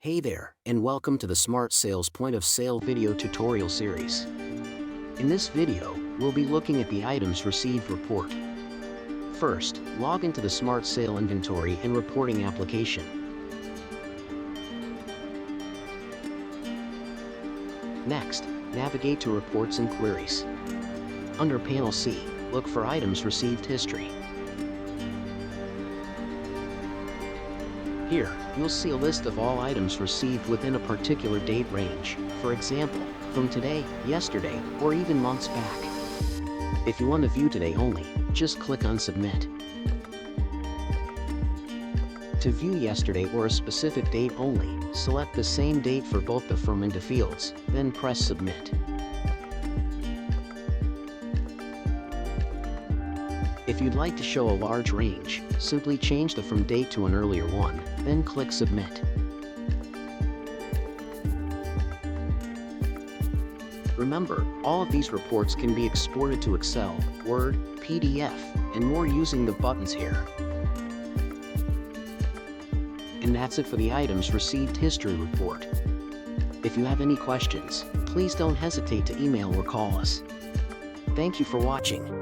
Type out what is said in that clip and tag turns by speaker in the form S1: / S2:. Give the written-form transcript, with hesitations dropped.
S1: Hey there, and welcome to the SmartSale's point of sale video tutorial series. In this video, we'll be looking at the items received report. First, log into the SmartSale inventory and reporting application. Next, navigate to Reports and Queries. Under Panel C, look for Items Received History. Here, you'll see a list of all items received within a particular date range, for example, from today, yesterday, or even months back. If you want to view today only, just click on Submit. To view yesterday or a specific date only, select the same date for both the from and to fields, then press Submit. If you'd like to show a large range, simply change the from date to an earlier one, then click Submit. Remember, all of these reports can be exported to Excel, Word, PDF, and more using the buttons here. And that's it for the Items Received History report. If you have any questions, please don't hesitate to email or call us. Thank you for watching.